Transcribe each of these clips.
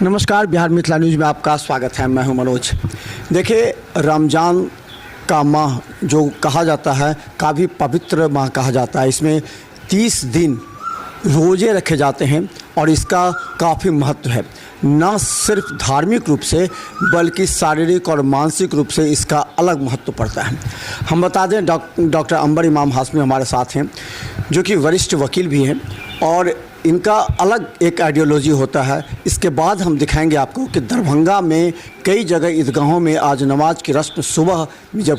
नमस्कार, बिहार मिथिला न्यूज़ में आपका स्वागत है। मैं हूं मनोज। देखिए, रमज़ान का माह जो कहा जाता है काफ़ी पवित्र माह कहा जाता है। इसमें 30 दिन रोज़े रखे जाते हैं और इसका काफ़ी महत्व है, न सिर्फ धार्मिक रूप से बल्कि शारीरिक और मानसिक रूप से इसका अलग महत्व पड़ता है। हम बता दें, डॉक्टर अंबर इमाम हाशमी हमारे साथ हैं, जो कि वरिष्ठ वकील भी हैं और इनका अलग एक आइडियोलॉजी होता है। इसके बाद हम दिखाएंगे आपको कि दरभंगा में कई जगह ईदगाहों में आज नमाज की रस्म सुबह में जब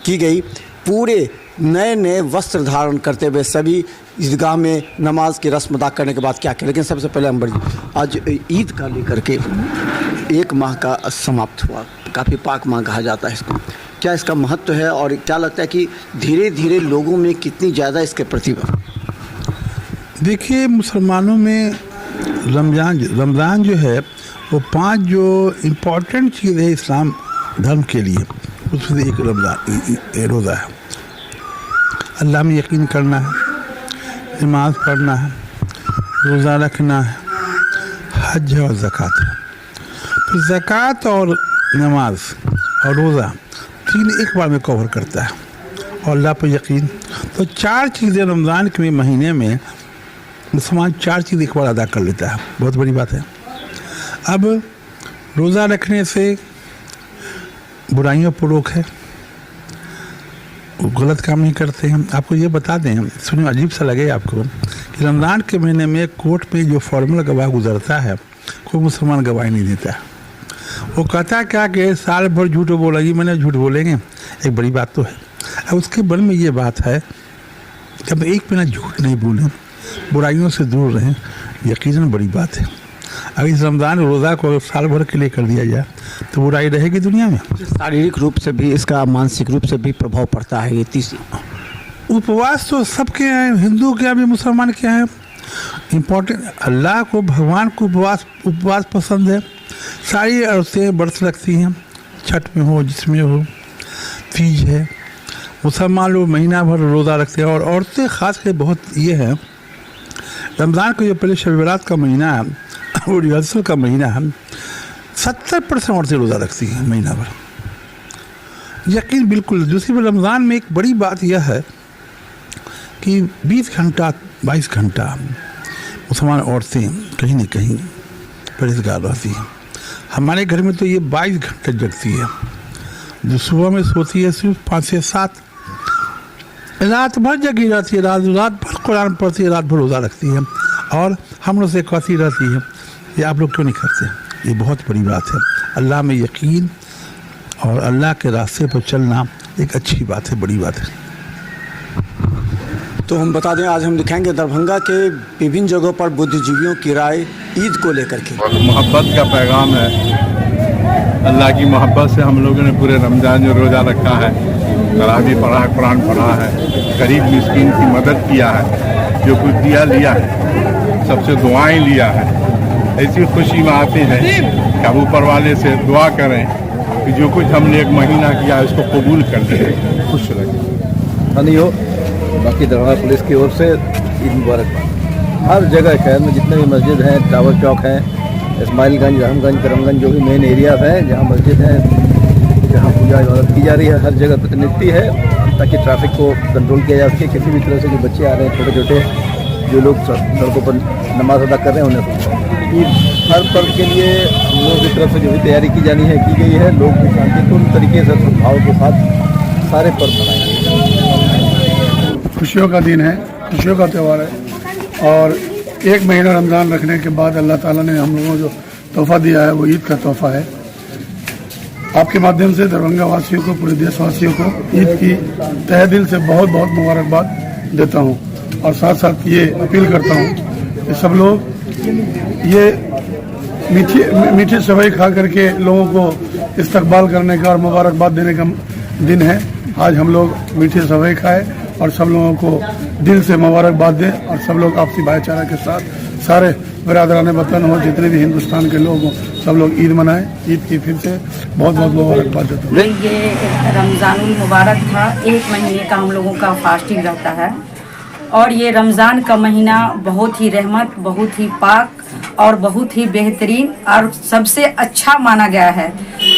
की गई, पूरे नए नए वस्त्र धारण करते हुए सभी ईदगाह में नमाज की रस्म अदा करने के बाद क्या किया। लेकिन सबसे पहले अंबर जी, आज ईद का लेकर के एक माह का समाप्त हुआ, काफ़ी पाक माह कहा जाता है इसको, क्या इसका महत्व है और क्या लगता है कि धीरे धीरे लोगों में कितनी ज़्यादा इसके प्रति? देखिए, मुसलमानों में रमज़ान जो है वो 5 जो इम्पोर्टेंट चीज़ है इस्लाम धर्म के लिए, उसमें एक रमज़ान रोज़ा है। अल्लाह में यकीन करना है, नमाज पढ़ना है, रोज़ा रखना है, हज और ज़कात है। तो ज़कात और नमाज और रोज़ा 3 एक बार में कवर करता है और अल्लाह पर यकीन। तो 4 चीज़ें रमज़ान के महीने में मुसलमान 4 चीज़ एक बार अदा कर लेता है, बहुत बड़ी बात है। अब रोज़ा रखने से बुराइयों पर रोक है, वो गलत काम नहीं करते हैं। आपको ये बता दें, सुनिए, अजीब सा लगे आपको कि रमज़ान के महीने में कोर्ट में जो फॉर्मल गवाह गुजरता है, कोई मुसलमान गवाही नहीं देता है। वो कहता है क्या कि साल भर झूठ बोलेगी, मैंने झूठ बोलेंगे, एक बड़ी बात तो है। अब उसके मन में ये बात है कि अब एक महीना झूठ नहीं बोलें, बुराइयों से दूर रहें, यकीनन बड़ी बात है। अगर इस रमज़ान रोज़ा को साल भर के लिए कर दिया जाए तो बुराई रहेगी दुनिया में। शारीरिक रूप से भी इसका, मानसिक रूप से भी प्रभाव पड़ता है। ये 30 उपवास तो सबके हैं, हिंदू के यहाँ भी, मुसलमान के यहाँ इम्पोर्टेंट। अल्लाह को, भगवान को उपवास पसंद है। सारी औरतें व्रत रखती हैं, छठ में हो, जिसमें हो, तीज है। मुसलमान लोग महीना भर रोज़ा रखते हैं और औरतें ख़ास कर बहुत ये है, रमज़ान का जो पहले शब बरात का महीना है वो रिहर्सल का महीना है, 70% औरतें रोज़ा रखती हैं महीना भर, यकीन बिल्कुल। दूसरी बार रमज़ान में एक बड़ी बात यह है कि 20 घंटा 22 घंटा मुसलमान औरतें कहीं न कहीं परहेज़गार रहती हैं। हमारे घर में तो ये 22 घंटे जगती है, जो सुबह में सोती है सिर्फ 5 से 7, रात भर जगी रहती है, रात भर कुरान पढ़ती है, रात भर रोज़ा रखती है और हम लोग से कहती रहती है ये आप लोग क्यों नहीं करते। ये बहुत बड़ी बात है। अल्लाह में यकीन और अल्लाह के रास्ते पर चलना एक अच्छी बात है, बड़ी बात है। तो हम बता दें, आज हम दिखाएंगे दरभंगा के विभिन्न जगहों पर बुद्धिजीवियों की राय ईद को लेकर के। मोहब्बत का पैगाम है। अल्लाह की मोहब्बत से हम लोगों ने पूरे रमज़ान जो रोज़ा रखा है, तरावी पढ़ा है, कुरान पढ़ा है, गरीब मिस्कीन की मदद किया है, जो कुछ दिया लिया है, सबसे दुआएं लिया है। ऐसी खुशी में आते हैं कि अब ऊपर वाले से दुआ करें कि जो कुछ हमने एक महीना किया है उसको कबूल कर दें, खुश रहें। नहीं हो बाकी दरभंगा पुलिस की ओर से ईद मुबारक। हर जगह शहर में जितने भी मस्जिद हैं, टावर चौक हैं, इस्माइलगंज, रहमगंज, करमगंज, जो भी मेन एरियाज हैं जहाँ मस्जिद हैं, जहाँ पूजा इबादत की जा रही है, हर जगह प्रतिनिधि है ताकि ट्रैफिक को कंट्रोल किया जा सके। किसी भी तरह से जो बच्चे आ रहे हैं, छोटे छोटे जो लोग सड़कों पर नमाज अदा कर रहे हैं, उन्हें ईद हर पर्व के लिए हम लोगों की तरफ से जो भी तैयारी की जानी है की गई है। लोग भी शांतिपूर्ण तरीके से सद्भाव के साथ सारे पर्व मनाएंगे। खुशियों का दिन है, खुशियों का त्यौहार है और एक महीना रमज़ान रखने के बाद अल्लाह ताला ने हम लोगों को जो तोहफ़ा दिया है वो ईद का तोहफ़ा है। आपके माध्यम से दरभंगा वासियों को, पूरे देशवासियों को ईद की तहे दिल से बहुत बहुत मुबारकबाद देता हूँ और साथ साथ ये अपील करता हूँ कि सब लोग ये मीठी सेवई खा करके लोगों को इस्तकबाल करने का और मुबारकबाद देने का दिन है। आज हम लोग मीठी सेवई खाए और सब लोगों को दिल से मुबारकबाद दें और सब लोग आपसी भाईचारा के साथ सारे बरादरान वतन हो, जितने भी हिंदुस्तान के लोग हों, सब लोग ईद मनाएं। ईद की फिर से बहुत बहुत मुबारकबाद देता हूँ। ये रमज़ानुल मुबारक था, 1 महीने का हम लोगों का फास्टिंग रहता है और ये रमज़ान का महीना बहुत ही रहमत, बहुत ही पाक और बहुत ही बेहतरीन और सबसे अच्छा माना गया है।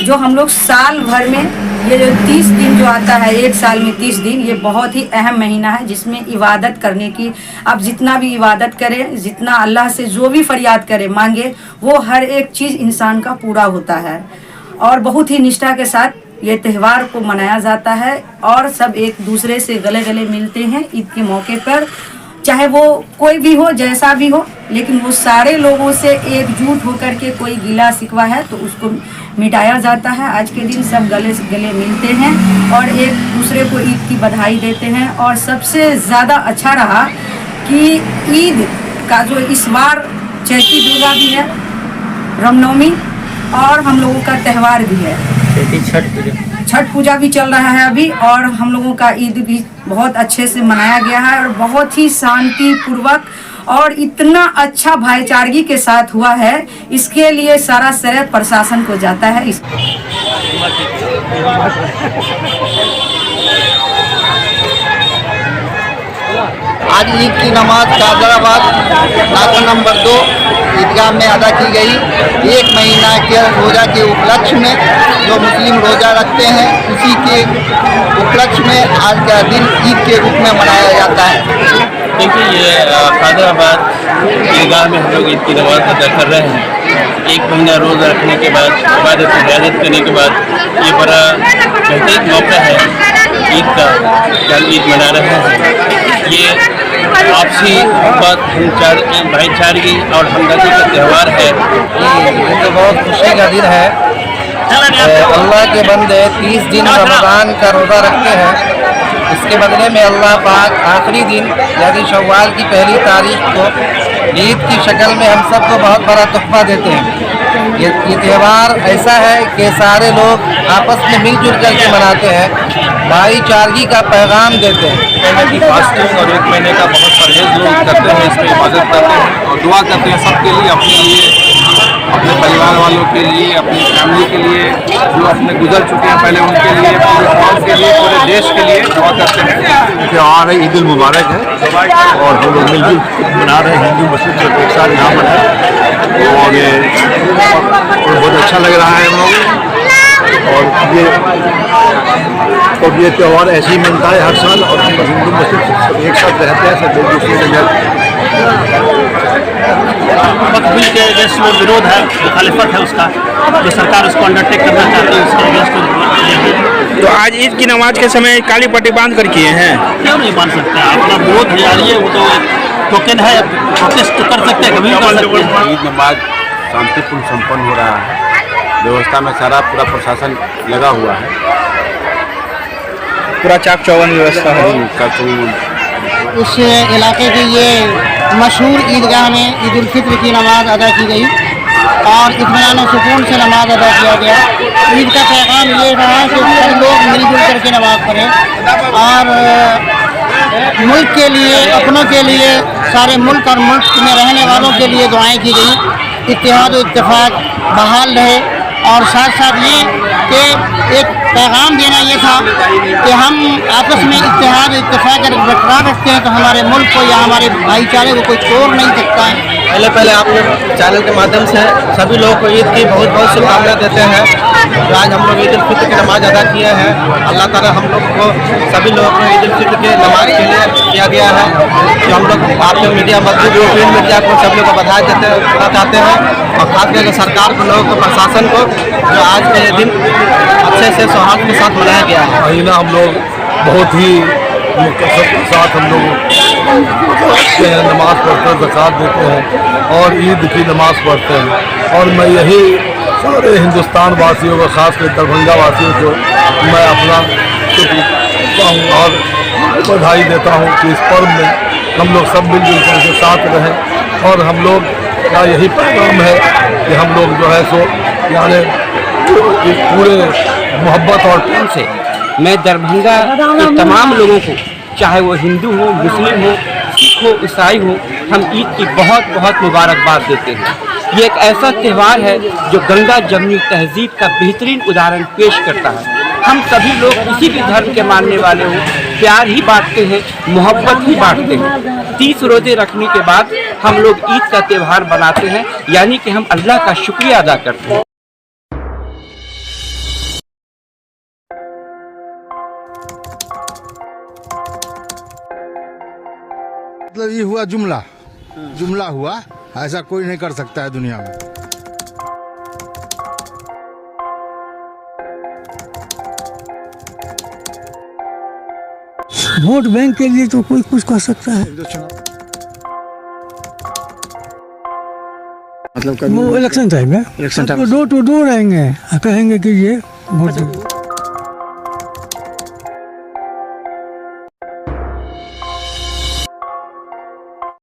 जो हम लोग साल भर में ये जो 30 दिन जो आता है, एक साल में 30 दिन, ये बहुत ही अहम महीना है जिसमें इबादत करने की, आप जितना भी इबादत करें, जितना अल्लाह से जो भी फरियाद करें मांगे, वो हर एक चीज़ इंसान का पूरा होता है। और बहुत ही निष्ठा के साथ ये त्यौहार को मनाया जाता है और सब एक दूसरे से गले गले मिलते हैं ईद के मौके पर, चाहे वो कोई भी हो, जैसा भी हो, लेकिन वो सारे लोगों से एकजुट होकर के कोई गिला शिकवा है तो उसको मिटाया जाता है। आज के दिन सब गले से गले मिलते हैं और एक दूसरे को ईद की बधाई देते हैं। और सबसे ज़्यादा अच्छा रहा कि ईद का जो इस बार चैती दुर्गा भी है, रामनवमी, और हम लोगों का त्यौहार भी है छठ पूजा भी चल रहा है अभी, और हम लोगों का ईद भी बहुत अच्छे से मनाया गया है और बहुत ही शांति पूर्वक और इतना अच्छा भाईचारगी के साथ हुआ है। इसके लिए सारा श्रेय प्रशासन को जाता है। आज ईद की नमाज कादराबाद नाका नंबर 2 ईदगाह में अदा की गई। एक महीना के रोज़ा के उपलक्ष्य में जो मुस्लिम रोज़ा रखते हैं उसी के उपलक्ष्य में आज का दिन ईद के रूप में मनाया जाता है। देखिए, ये कादराबाद ईदगाह में हम लोग ईद की नमाज अदा कर रहे हैं। एक महीना रोज़ा रखने के बाद, इबादत करने के बाद ये बड़ा बेहतरीन मौका है ईद का, कल ईद मना रहे हैं। ये आपसी भाईचारगी और हमदर्दी का त्यौहार है। ये तो बहुत खुशी का दिन है। अल्लाह के बंदे 30 दिन रमज़ान का रोज़ा रखते हैं। इसके बदले में अल्लाह पाक आखिरी दिन यानी शव्वाल की पहली तारीख को ईद की शक्ल में हम सबको बहुत बड़ा तोहफा देते हैं। ये त्यौहार ऐसा है कि सारे लोग आपस में मिलजुल करके मनाते हैं, भाईचारगी का पैगाम देते हैं। की फास्टिंग और एक महीने का बहुत परहेज लोग करते हैं, इसमें इबादत करते हैं और दुआ करते हैं सबके लिए, अपने लिए, अपने परिवार वालों के लिए, अपनी फैमिली के लिए, जो अपने गुजर चुके हैं पहले उनके लिए, पूरे कौम के लिए, पूरे देश के लिए दुआ करते हैं। त्यौहार है, ईद उल मुबारक है और हम लोग मिलजुल मना रहे हैं, हिंदू मुस्लिम सब एक साथ यहाँ पर है और बहुत अच्छा लग रहा है हम लोग। और ये त्यौहार ऐसे ही मिलता है हर साल और हम हिंदू मुस्लिम सब एक साथ रहते हैं, सब एक दूसरे के बिल के अगेंस्ट में विरोध है, मुखालिफत है उसका, जो सरकार उसको अंडरटेक करना चाहती है, उसके अगेंस्ट। तो आज ईद की नमाज के समय काली पट्टी बांध कर किए हैं, क्यों नहीं बांध सकते? अपना विरोध जारी है, वो तो टोकन है, प्रोटेस्ट तो कर सकते हैं, कभी भी कर सकते हैं। ईद नमाज शांतिपूर्ण संपन्न हो रहा है। व्यवस्था में सारा पूरा प्रशासन लगा हुआ है, पूरा चाक चौबंद व्यवस्था है। इस इलाके की ये मशहूर ईदगाह में ईद उल फित्र की नमाज अदा की गई और इत्मीनान और सुकून से नमाज अदा किया गया। ईद का पैगाम ये रहा कि सब लोग मिलजुल करके नमाज पढ़ें और मुल्क के लिए, अपनों के लिए, सारे मुल्क और मुल्क में रहने वालों के लिए दुआएं की गई। इत्तेहाद और इत्तेफाक बहाल रहे और साथ साथ ये कि एक पैगाम देना ये था कि हम आपस में इत्तेहाद और इत्तेफाक अगर बरकरार रखते हैं तो हमारे मुल्क को या हमारे भाईचारे को कोई तोड़ नहीं सकता है। पहले आप चैनल के माध्यम से सभी लोगों को ईद की बहुत बहुत शुभकामनाएं देते हैं। आज हम लोग ईद उल फित्र की नमाज अदा किए हैं। अल्लाह ताला हम लोग को सभी लोगों को ईद उल फित्र की नमाज के लिए किया गया है, जो हम लोग आपके मीडिया मस्जिद प्रिंट मीडिया को सभी लोग को बधाई देना चाहते हैं और खास करके सरकार को, लोगों को, प्रशासन को, जो आज के दिन अच्छे से सौहार्द के साथ मनाया गया है। महीना हम लोग बहुत ही सबके साथ हम लोग नमाज़ पढ़ते हैं, ज़कात देते हैं और ईद की नमाज़ पढ़ते हैं। और मैं यही सारे हिंदुस्तान वासियों को, खासकर दरभंगा वासियों को मैं अपना शुक्र करता हूँ और बधाई देता हूँ कि इस पर्व में हम लोग सब मिलजुल कर के साथ रहें। और हम लोग का यही पैगाम है कि हम लोग जो है सो यानी पूरे मोहब्बत और प्रेम से मैं दरभंगा के तमाम लोगों को, चाहे वो हिंदू हो, मुस्लिम हो, सिख हो, ईसाई हो, हम ईद की बहुत बहुत मुबारकबाद देते हैं। ये एक ऐसा त्यौहार है जो गंगा जमनी तहजीब का बेहतरीन उदाहरण पेश करता है। हम सभी लोग किसी भी धर्म के मानने वाले हो प्यार ही बांटते हैं, मोहब्बत ही बांटते हैं। 30 रोजे रखने के बाद हम लोग ईद का त्यौहार बनाते हैं, यानी कि हम अल्लाह का शुक्रिया अदा करते हैं। मतलब ये हुआ जुमला, जुमला हुआ, ऐसा कोई नहीं कर सकता है दुनिया में। वोट बैंक के लिए तो कोई कुछ कर सकता है, मतलब वो इलेक्शन टाइम में election time door to door आएंगे, कहेंगे कि ये वोट